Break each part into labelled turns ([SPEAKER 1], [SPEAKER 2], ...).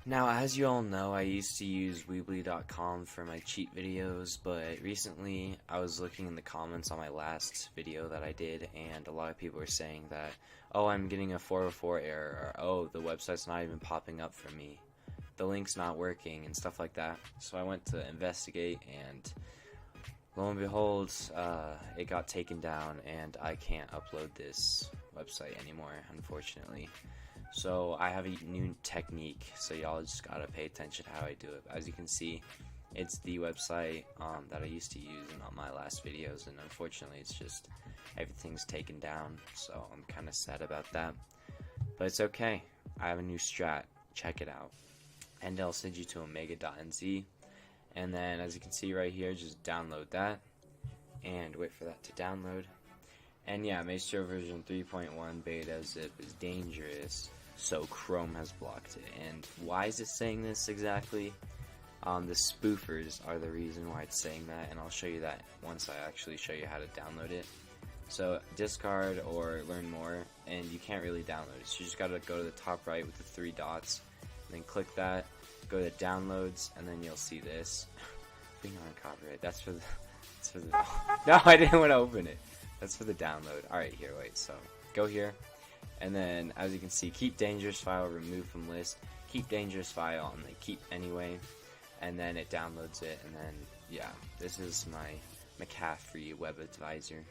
[SPEAKER 1] Now, as you all know, I used to use Weebly.com for my cheat videos, but recently I was looking in the comments on my last video that I did, and a lot of people were saying that, oh, I'm getting a 404 error, or oh, the website's not even popping up for me, the link's not working, and stuff like that. So I went to investigate, and lo and behold, it got taken down, and I can't upload this website anymore, unfortunately. So I have a new technique, so y'all just gotta pay attention to how I do it. As you can see, it's the website that I used to use in all my last videos, and unfortunately it's just everything's taken down, so I'm kind of sad about that. But it's okay, I have a new strat, check it out. And I'll send you to omega.nz, and then as you can see right here, just download that, and wait for that to download. And yeah, make sure version 3.1 beta zip is dangerous, so Chrome has blocked it. And why is it saying this exactly? The spoofers are the reason why it's saying that, and I'll show you that once I actually show you how to download it. So discard or learn more, and you can't really download it, so you just gotta go to the top right with the 3 dots, and then click that, go to downloads, and then you'll see this. Being on copyright, that's for the no, I didn't want to open it. That's for the download. Alright, here, wait, so go here, and then as you can see, keep dangerous file, remove from list, keep dangerous file, and then keep anyway, and then it downloads it, and then, yeah, this is my McCaffrey web advisor,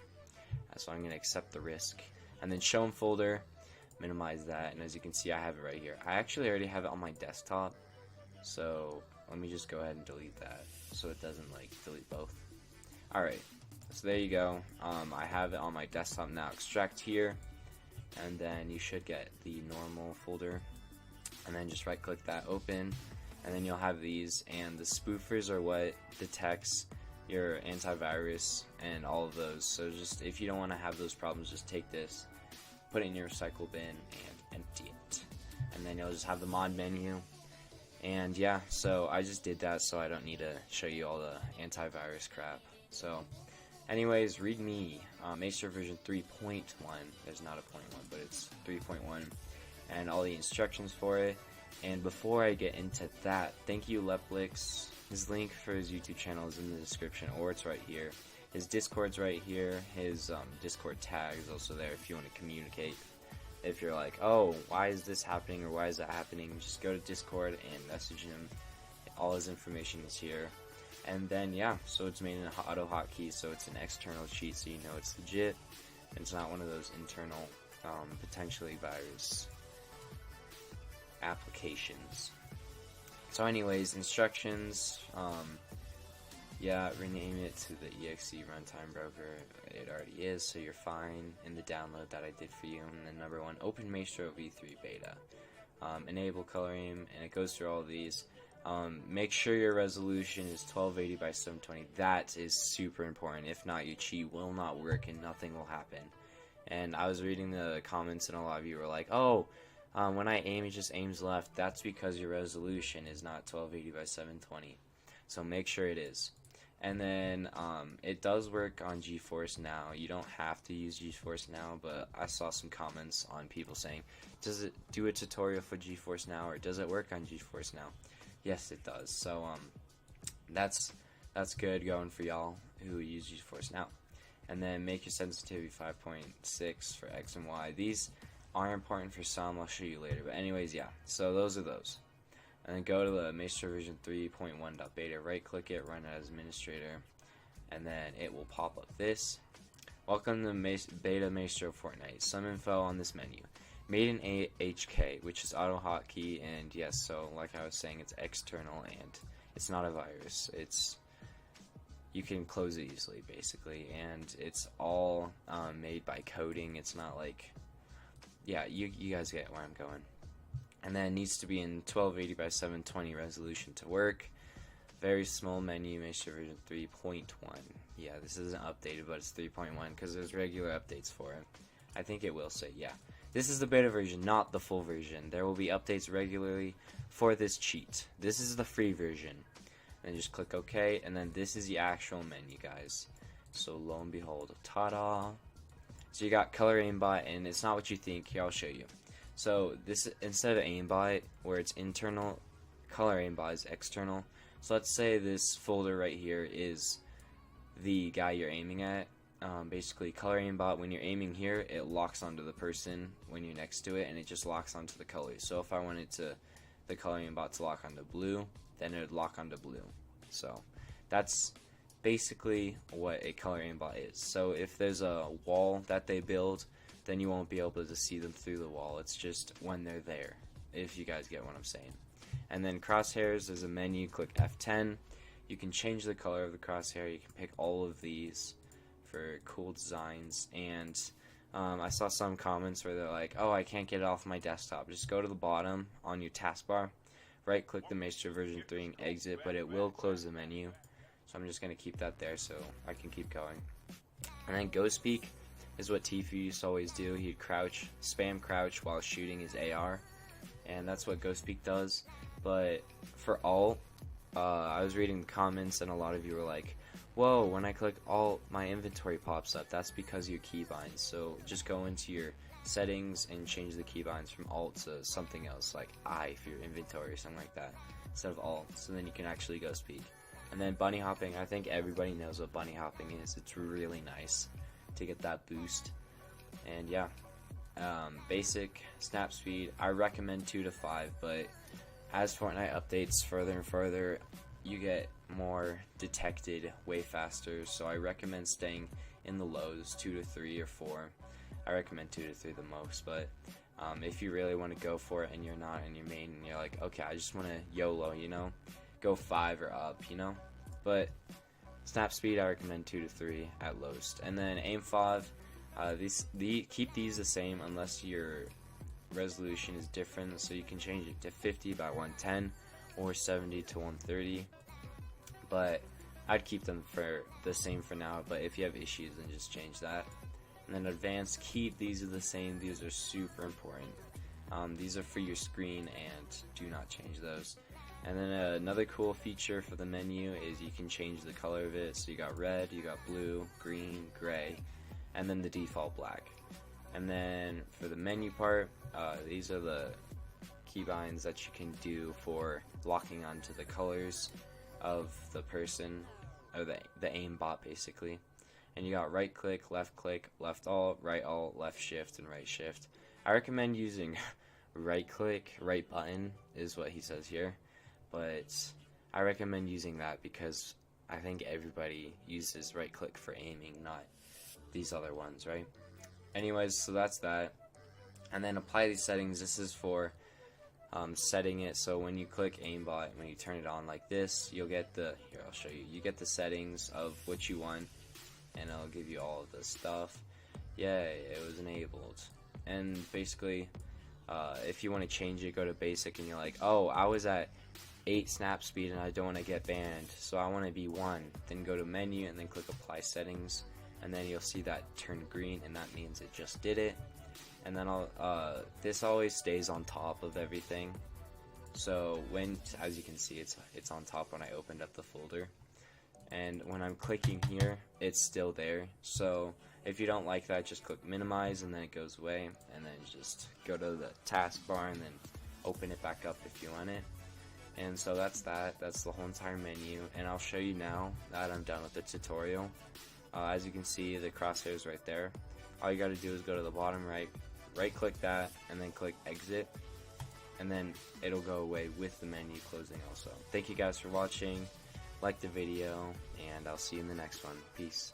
[SPEAKER 1] so I'm going to accept the risk, and then show in folder, minimize that, and as you can see, I have it right here. I actually already have it on my desktop, so let me just go ahead and delete that, so it doesn't, like, delete both. Alright. So there you go, I have it on my desktop now. Extract here, and then you should get the normal folder, and then just right click that, open, and then you'll have these, and the spoofers are what detects your antivirus and all of those. So just, if you don't want to have those problems, just take this, put it in your recycle bin, and empty it, and then you'll just have the mod menu. And yeah, so I just did that, so I don't need to show you all the antivirus crap. So anyways, read me, make sure version 3.1, there's not a .1, but it's 3.1, and all the instructions for it. And before I get into that, thank you Leplix. His link for his YouTube channel is in the description, or it's right here. His Discord's right here, his Discord tag is also there if you want to communicate. If you're like, oh, why is this happening, or why is that happening, just go to Discord and message him. All his information is here. And then, yeah, so it's made in auto hotkey, so it's an external cheat, so you know it's legit. It's not one of those internal, potentially virus applications. So anyways, instructions, yeah, rename it to the exe runtime broker. It already is, so you're fine in the download that I did for you. And then number 1, open Maestro v3 beta. Enable color aim, and it goes through all of these. Make sure your resolution is 1280 by 720. That is super important. If not, your cheat will not work and nothing will happen. And I was reading the comments, and a lot of you were like, oh, when I aim, it just aims left. That's because your resolution is not 1280 by 720. So make sure it is. And then it does work on GeForce Now. You don't have to use GeForce Now, but I saw some comments on people saying, does it do a tutorial for GeForce Now, or does it work on GeForce Now? Yes, it does. So that's good going for y'all who use GeForce Now. And then make your sensitivity 5.6 for X and Y. These are important for some. I'll show you later. But anyways, yeah. So those are those. And then go to the Maestro version 3.1.beta. Right click it, run as administrator, and then it will pop up this. Welcome to Beta Maestro Fortnite. Some info on this menu. Made in AHK, which is auto hotkey, and yes, so like I was saying, it's external and it's not a virus. You can close it easily, basically, and it's all made by coding. It's not like, yeah, you guys get where I'm going. And then it needs to be in 1280 by 720 resolution to work. Very small menu, Maestro version 3.1. Yeah, this isn't updated, but it's 3.1 because there's regular updates for it. I think it will say, yeah. This is the beta version, not the full version. There will be updates regularly for this cheat. This is the free version. And just click OK, and then this is the actual menu, guys. So lo and behold, ta-da! So you got color aimbot, and it's not what you think. Here, I'll show you. So this, instead of aimbot, where it's internal, color aimbot is external. So let's say this folder right here is the guy you're aiming at. Basically, color aimbot, when you're aiming here, it locks onto the person when you're next to it, and it just locks onto the colors. So if I wanted the color aimbot to lock onto blue, then it would lock onto blue. So that's basically what a color aimbot is. So if there's a wall that they build, then you won't be able to see them through the wall. It's just when they're there, if you guys get what I'm saying. And then crosshairs, there's a menu, click F10. You can change the color of the crosshair. You can pick all of these for cool designs. And I saw some comments where they're like, oh, I can't get it off my desktop. Just go to the bottom on your taskbar, right click the Maestro version 3 and exit, but it will close the menu. So I'm just going to keep that there so I can keep going. And then Ghost Peek is what Tfue used to always do. He'd crouch, spam crouch while shooting his AR, and that's what Ghost Peek does. But for alt, I was reading the comments and a lot of you were like, whoa, when I click alt, my inventory pops up. That's because of your keybinds. So just go into your settings and change the keybinds from alt to something else, like I for your inventory or something like that, instead of alt, so then you can actually Ghost Peek. And then bunny hopping, I think everybody knows what bunny hopping is. It's really nice to get that boost. And yeah, basic snap speed, I recommend 2 to 5, but as Fortnite updates further and further, you get more detected way faster, so I recommend staying in the lows, 2 to 3 or 4. I recommend 2 to 3 the most, but if you really want to go for it and you're not in your main and you're like, okay, I just want to YOLO, you know, go 5 or up, you know. But snap speed, I recommend 2 to 3 at lowest. And then aim 5, keep these the same unless your resolution is different, so you can change it to 50 by 110 or 70 to 130, but I'd keep them for the same for now. But if you have issues, then just change that. And then advanced, keep these are the same. These are super important. These are for your screen, and do not change those. And then another cool feature for the menu is you can change the color of it. So you got red, you got blue, green, gray, and then the default black. And then for the menu part, these are the keybinds that you can do for locking onto the colors of the person, or the aimbot basically. And you got right click, left alt, left shift, and right shift. I recommend using right click, right button is what he says here, but I recommend using that because I think everybody uses right click for aiming, not these other ones, right? Anyways, so that's that. And then apply these settings. This is for setting it so when you click aimbot, when you turn it on like this, you'll get the, here I'll show you, you get the settings of what you want, and it'll give you all of this stuff. Yay, it was enabled. And basically, if you want to change it, go to basic, and you're like, oh, I was at 8 snap speed and I don't want to get banned, so I want to be 1. Then go to menu and then click apply settings, and then you'll see that turn green, and that means it just did it. And then this always stays on top of everything. So when, as you can see, it's on top when I opened up the folder. And when I'm clicking here, it's still there. So if you don't like that, just click minimize and then it goes away. And then just go to the taskbar and then open it back up if you want it. And so that's that. That's the whole entire menu. And I'll show you now that I'm done with the tutorial. As you can see, the crosshairs right there. All you gotta do is go to the bottom right click that, and then click exit, and then it'll go away with the menu closing also. Thank you guys for watching, like the video, and I'll see you in the next one. Peace.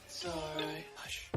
[SPEAKER 2] It's alright. Hush.